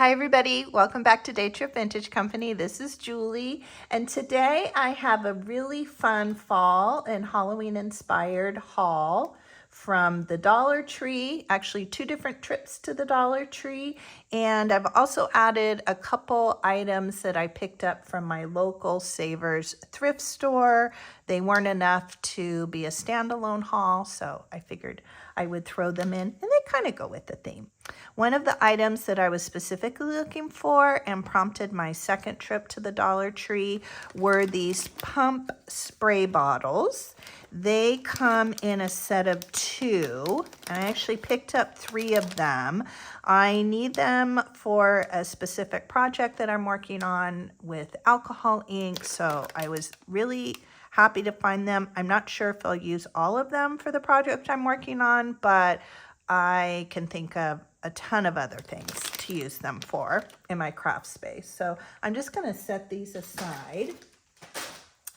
Hi everybody, welcome back to Day Trip Vintage Company. This is Julie, and today I have a really fun fall and Halloween inspired haul from the Dollar Tree, actually 2 different trips to the Dollar Tree, and I've also added a couple items that I picked up from my local Savers Thrift Store. They weren't enough to be a standalone haul, so I figured I would throw them in, and they kind of go with the theme. One of the items that I was specifically looking for and prompted my second trip to the Dollar Tree were these pump spray bottles. They come in a set of 2, and I actually picked up 3 of them. I need them for a specific project that I'm working on with alcohol ink, so I was really happy to find them. I'm not sure if I'll use all of them for the project I'm working on, but I can think of a ton of other things to use them for in my craft space. So I'm just going to set these aside.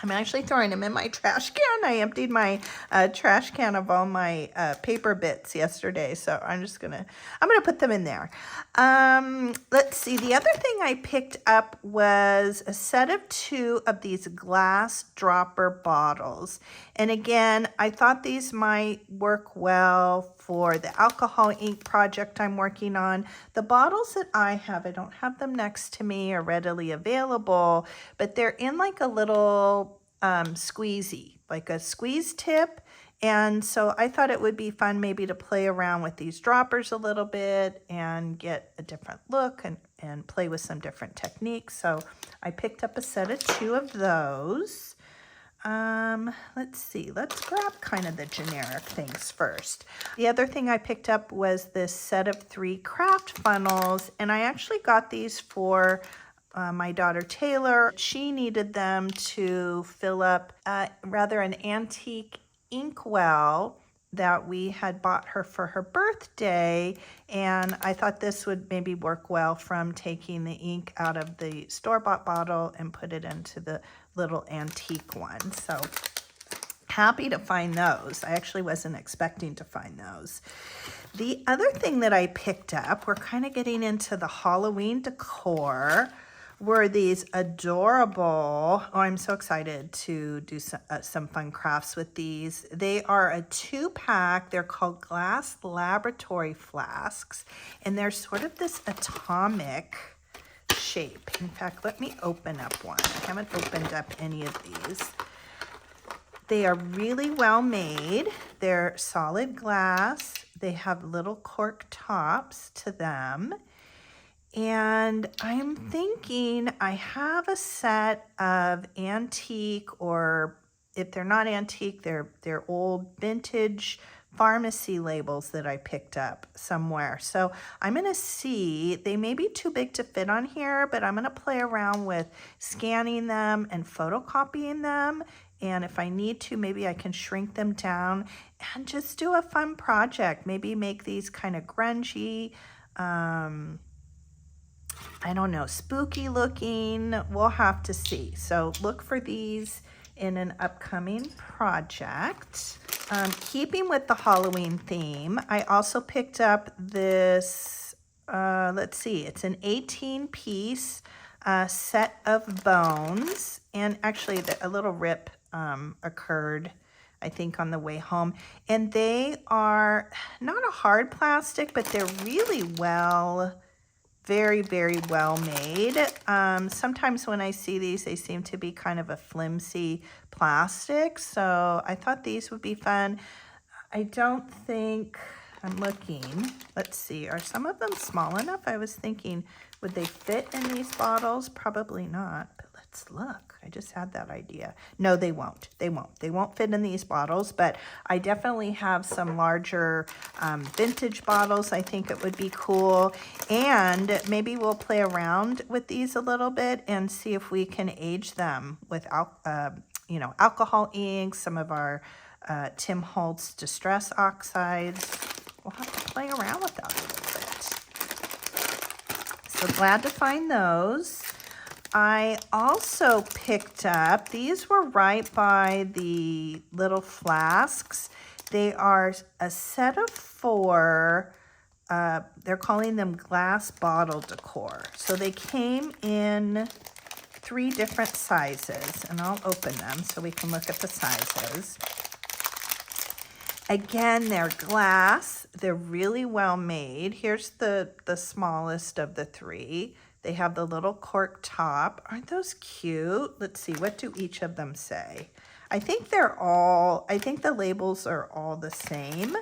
I'm actually throwing them in my trash can. I emptied my trash can of all my paper bits yesterday, so I'm gonna put them in there. Let's see. The other thing I picked up was a set of 2 of these glass dropper bottles, and again, I thought these might work well for the alcohol ink project I'm working on. The bottles that I have, I don't have them next to me or readily available, but they're in like a little squeezy, like a squeeze tip. And so I thought it would be fun maybe to play around with these droppers a little bit and get a different look and play with some different techniques. So I picked up a set of 2 of those. Let's see, let's grab kind of the generic things first. The other thing I picked up was this set of 3 craft funnels, and I actually got these for my daughter Taylor. She needed them to fill up rather an antique inkwell that we had bought her for her birthday, and I thought this would maybe work well from taking the ink out of the store-bought bottle and put it into the little antique one. So happy to find those. I actually wasn't expecting to find those. The other thing that I picked up, we're kind of getting into the Halloween decor, were these adorable, oh, I'm so excited to do some fun crafts with these. They are a 2-pack. They're called glass laboratory flasks, and they're sort of this atomic shape. In fact, let me open up one. I haven't opened up any of these. They are really well made. They're solid glass. They have little cork tops to them. And I'm thinking I have a set of antique, or if they're not antique, they're old vintage pharmacy labels that I picked up somewhere. So I'm going to see, they may be too big to fit on here, but I'm going to play around with scanning them and photocopying them. And if I need to, maybe I can shrink them down and just do a fun project. Maybe make these kind of grungy, I don't know, spooky looking. We'll have to see. So look for these in an upcoming project. Keeping with the Halloween theme, I also picked up this, let's see, it's an 18-piece set of bones. And actually a little rip occurred, I think, on the way home. And they are not a hard plastic, but they're really very, very well made. Sometimes when I see these, they seem to be kind of a flimsy plastic. So I thought these would be fun. I don't think, I'm looking, let's see, are some of them small enough? I was thinking, would they fit in these bottles? Probably not, but let's look. I just had that idea. No, they won't. They won't fit in these bottles, but I definitely have some larger vintage bottles. I think it would be cool. And maybe we'll play around with these a little bit and see if we can age them with alcohol ink, some of our Tim Holtz Distress Oxides. We'll have to play around with that a little bit. So glad to find those. I also picked up, these were right by the little flasks. They are a set of 4 they're calling them glass bottle decor. So they came in 3 different sizes, and I'll open them so we can look at the sizes. Again, they're glass. They're really well made. Here's the smallest of the 3. They have the little cork top. Aren't those cute? Let's see, what do each of them say? I think the labels are all the same.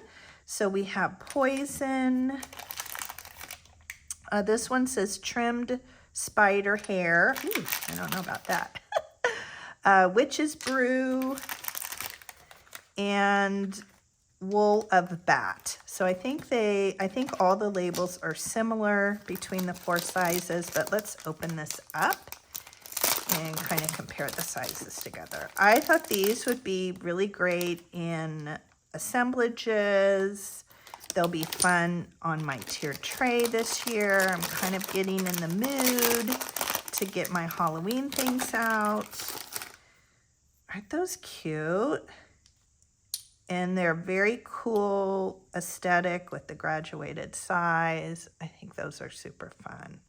So we have poison. This one says trimmed spider hair. Ooh, I don't know about that. Witch's brew. And wool of bat. So I think all the labels are similar between the 4 sizes, but let's open this up and kind of compare the sizes together. I thought these would be really great in assemblages. They'll be fun on my tiered tray this year. I'm kind of getting in the mood to get my Halloween things out. Aren't those cute? And they're very cool aesthetic with the graduated size. I think those are super fun.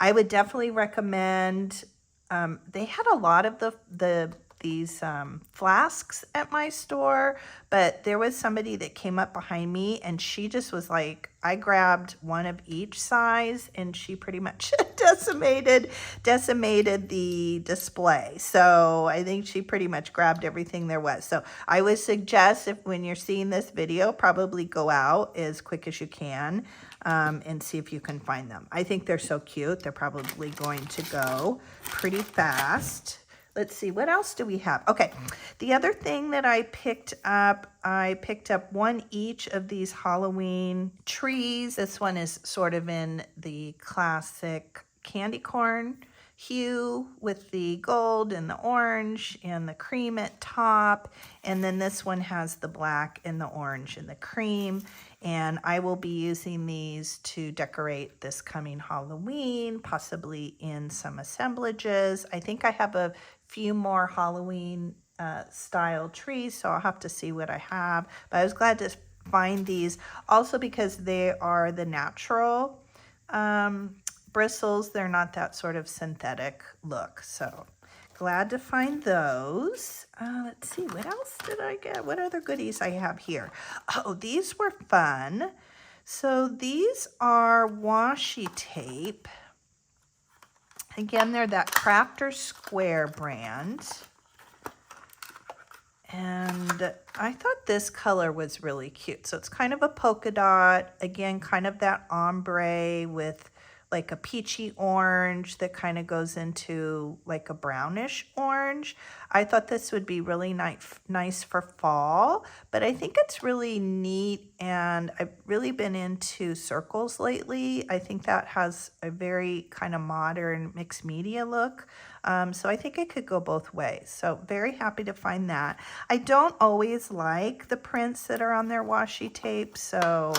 I would definitely recommend, they had a lot of these flasks at my store, but there was somebody that came up behind me and she just was like, I grabbed one of each size and she pretty much decimated the display. So I think she pretty much grabbed everything there was. So I would suggest, if when you're seeing this video, probably go out as quick as you can and see if you can find them. I think they're so cute. They're probably going to go pretty fast. Let's see, what else do we have? Okay, the other thing that I picked up 1 each of these Halloween trees. This one is sort of in the classic candy corn hue with the gold and the orange and the cream at top. And then this one has the black and the orange and the cream. And I will be using these to decorate this coming Halloween, possibly in some assemblages. I think I have a few more Halloween style trees, so I'll have to see what I have. But I was glad to find these also because they are the natural bristles. They're not that sort of synthetic look. So glad to find those. Let's see, what else did I get? What other goodies I have here? Oh, these were fun. So these are washi tape. Again, they're that Crafter Square brand. And I thought this color was really cute. So it's kind of a polka dot. Again, kind of that ombre with like a peachy orange that kind of goes into like a brownish orange. I thought this would be really nice for fall, but I think it's really neat, and I've really been into circles lately. I think that has a very kind of modern mixed media look. So I think it could go both ways. So very happy to find that. I don't always like the prints that are on their washi tape, so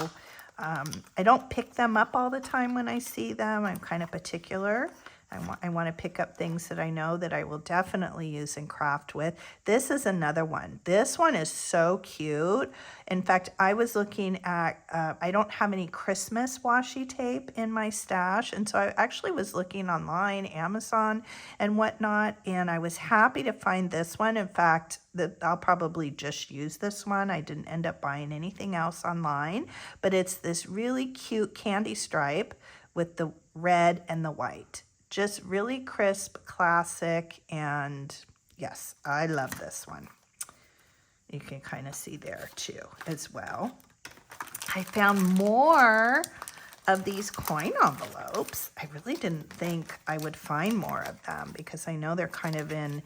I don't pick them up all the time when I see them. I'm kind of particular. I want to pick up things that I know that I will definitely use and craft with. This is another one. This one is so cute. In fact, I was looking at, I don't have any Christmas washi tape in my stash. And so I actually was looking online, Amazon and whatnot. And I was happy to find this one. In fact, I'll probably just use this one. I didn't end up buying anything else online. But it's this really cute candy stripe with the red and the white. Just really crisp, classic, and yes, I love this one. You can kind of see there too as well. I found more of these coin envelopes. I really didn't think I would find more of them because I know they're kind of in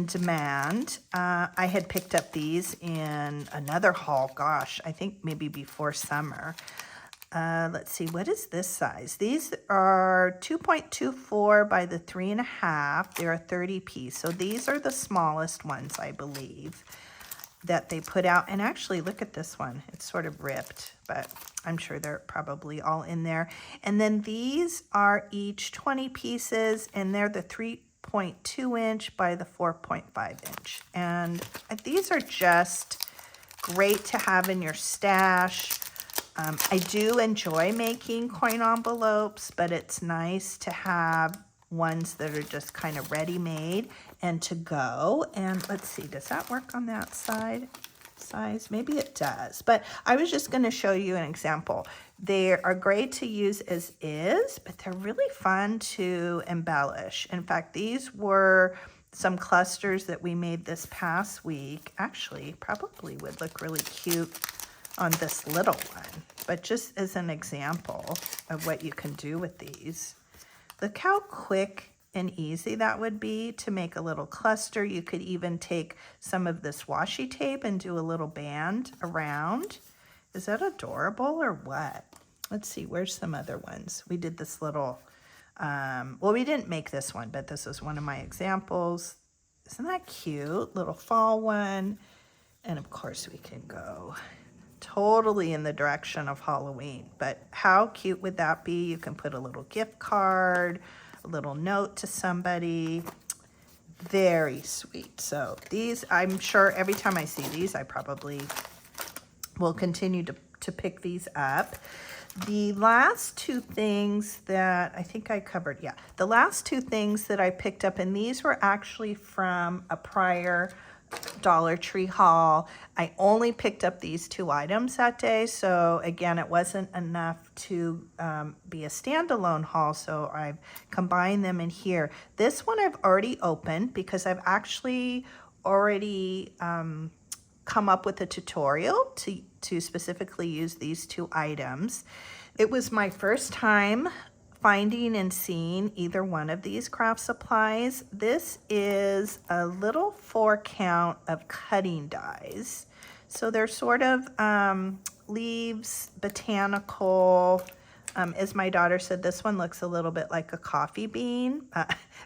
demand. I had picked up these in another haul, gosh, I think maybe before summer. Let's see, what is this size? These are 2.24 by the 3.5. They're a 30 piece. So these are the smallest ones, I believe, that they put out. And actually, look at this one. It's sort of ripped, but I'm sure they're probably all in there. And then these are each 20 pieces, and they're the 3.2 inch by the 4.5 inch. And these are just great to have in your stash. I do enjoy making coin envelopes, but it's nice to have ones that are just kind of ready-made and to go. And let's see, does that work on that side? Size? Maybe it does, but I was just going to show you an example. They are great to use as is, but they're really fun to embellish. In fact, these were some clusters that we made this past week. Actually, probably would look really cute on this little one, but just as an example of what you can do with these. Look how quick and easy that would be to make a little cluster. You could even take some of this washi tape and do a little band around. Is that adorable or what? Let's see, where's some other ones? We did this little, well, we didn't make this one, but this was one of my examples. Isn't that cute? Little fall one. And of course we can go totally in the direction of Halloween, but how cute would that be? You can put a little gift card, a little note to somebody. Very sweet. So these, I'm sure every time I see these, I probably will continue to pick these up. The last two things that I think I covered, yeah, the last two things that I picked up, and these were actually from a prior Dollar Tree haul. I only picked up these two items that day, so again, it wasn't enough to be a standalone haul, so I've combined them in here. This one I've already opened because I've actually already come up with a tutorial to specifically use these two items. It was my first time finding and seeing either one of these craft supplies. This is a little 4-count of cutting dies. So they're sort of leaves, botanical. As my daughter said, this one looks a little bit like a coffee bean,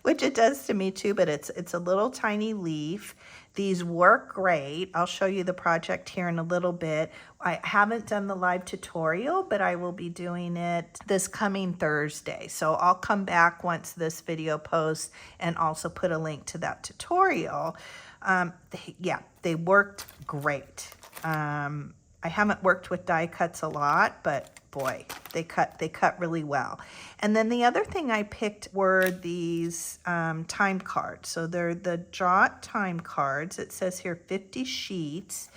which it does to me too, but it's a little tiny leaf. These work great. I'll show you the project here in a little bit. I haven't done the live tutorial, but I will be doing it this coming Thursday. So I'll come back once this video posts and also put a link to that tutorial. They worked great. I haven't worked with die cuts a lot, but boy, they cut really well. And then the other thing I picked were these time cards. So they're the Jot time cards. It says here 50 sheets.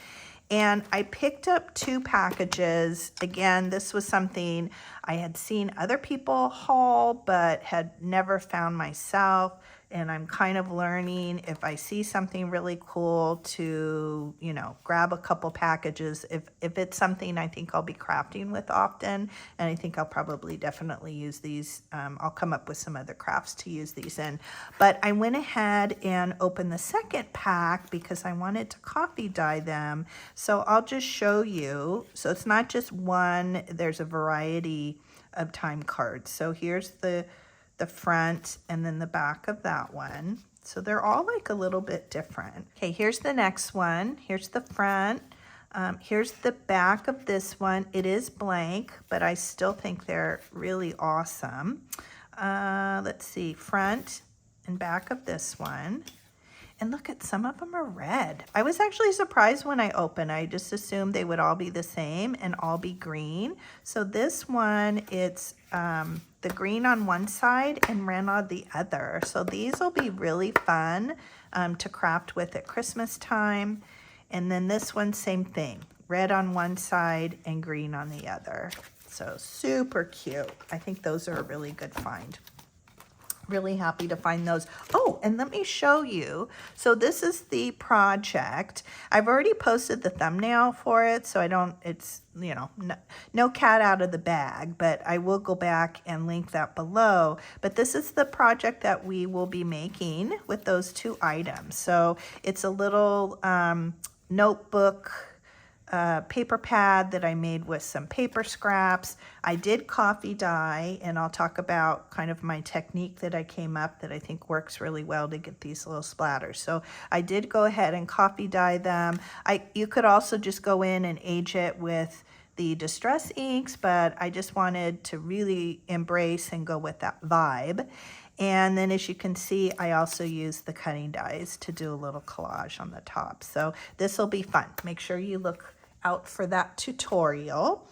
And I picked up 2 packages. Again, this was something I had seen other people haul, but had never found myself. And I'm kind of learning, if I see something really cool, to, you know, grab a couple packages. If it's something I think I'll be crafting with often, and I think I'll probably definitely use these. I'll come up with some other crafts to use these in. But I went ahead and opened the second pack because I wanted to coffee dye them. So I'll just show you. So it's not just one, there's a variety of time cards. So here's the front and then the back of that one. So they're all like a little bit different. Okay, here's the next one. Here's the front. Here's the back of this one. It is blank, but I still think they're really awesome. Let's see, front and back of this one. And look at, some of them are red. I was actually surprised when I opened. I just assumed they would all be the same and all be green. So this one, it's the green on one side and red on the other. So these will be really fun to craft with at Christmas time. And then this one, same thing. Red on one side and green on the other. So super cute. I think those are a really good find. Really happy to find those. Oh, and let me show you. So this is the project. I've already posted the thumbnail for it, so I don't, it's, you know, no cat out of the bag, but I will go back and link that below. But this is the project that we will be making with those 2 items. So it's a little notebook paper pad that I made with some paper scraps. I did coffee dye, and I'll talk about kind of my technique that I came up that I think works really well to get these little splatters. So I did go ahead and coffee dye them. You could also just go in and age it with the distress inks, but I just wanted to really embrace and go with that vibe. And then as you can see, I also use the cutting dies to do a little collage on the top. So this will be fun. Make sure you look out for that tutorial.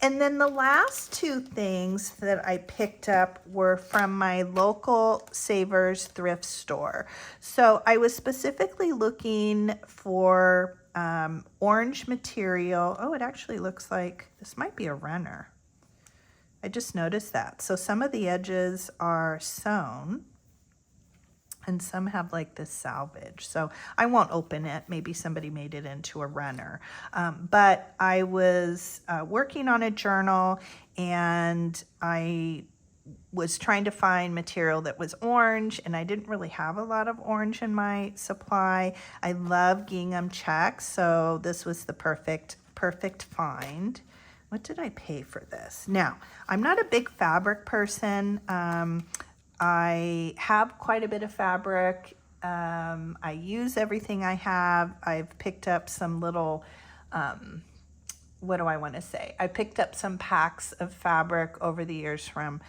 And then the last two things that I picked up were from my local Savers Thrift Store. So I was specifically looking for orange material. Oh, it actually looks like this might be a runner. I just noticed that. So some of the edges are sewn and some have like this salvage. So I won't open it. Maybe somebody made it into a runner. But I was working on a journal and I was trying to find material that was orange, and I didn't really have a lot of orange in my supply. I love gingham checks, so this was the perfect find. What did I pay for this? Now, I'm not a big fabric person. I have quite a bit of fabric. I use everything I have. I've picked up some little, what do I want to say? I picked up some packs of fabric over the years from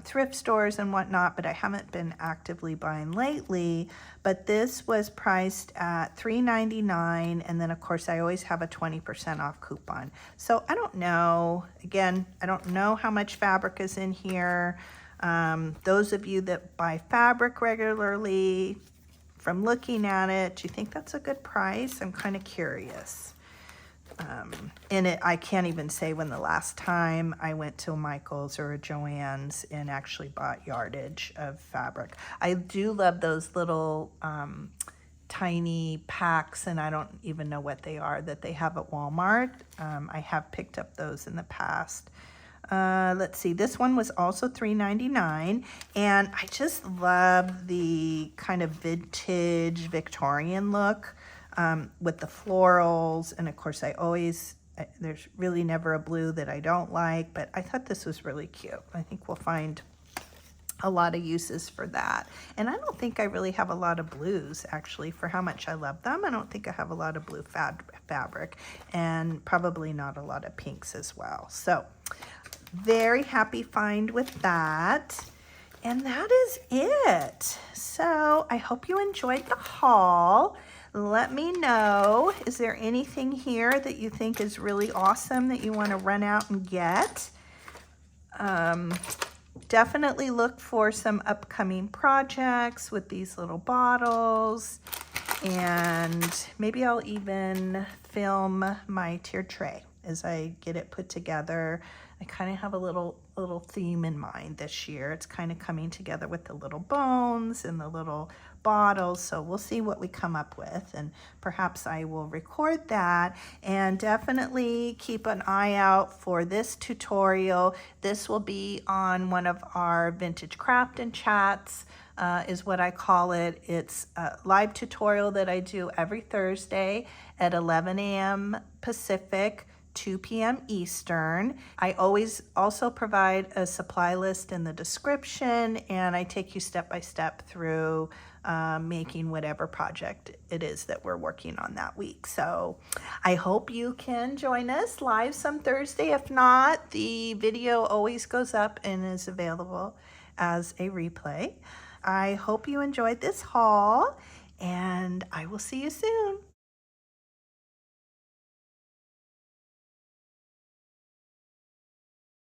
thrift stores and whatnot, but I haven't been actively buying lately. But this was priced at $3.99, and then of course I always have a 20% off coupon. So I don't know, again, I don't know how much fabric is in here. Those of you that buy fabric regularly, from looking at it, do you think that's a good price? I'm kind of curious. I can't even say when the last time I went to a Michael's or a Joann's and actually bought yardage of fabric. I do love those little tiny packs, and I don't even know what they are, that they have at Walmart. I have picked up those in the past. Let's see, this one was also $3.99, and I just love the kind of vintage Victorian look with the florals. And of course there's really never a blue that I don't like, but I thought this was really cute. I think we'll find a lot of uses for that. And I don't think I really have a lot of blues, actually, for how much I love them. I don't think I have a lot of blue fabric, and probably not a lot of pinks as well. So very happy find with that. And that is it. So I hope you enjoyed the haul. Let me know, is there anything here that you think is really awesome that you want to run out and get? Definitely look for some upcoming projects with these little bottles, and maybe I'll even film my tiered tray as I get it put together. I kind of have a little theme in mind this year. It's kind of coming together with the little bones and the little bottles, so we'll see what we come up with, and perhaps I will record that. And definitely keep an eye out for this tutorial. This will be on one of our vintage craft and chats, is what I call it. It's a live tutorial that I do every Thursday at 11 a.m. Pacific, 2 p.m. Eastern. I always also provide a supply list in the description, and I take you step by step through making whatever project it is that we're working on that week. So I hope you can join us live some Thursday. If not, the video always goes up and is available as a replay. I hope you enjoyed this haul, and I will see you soon.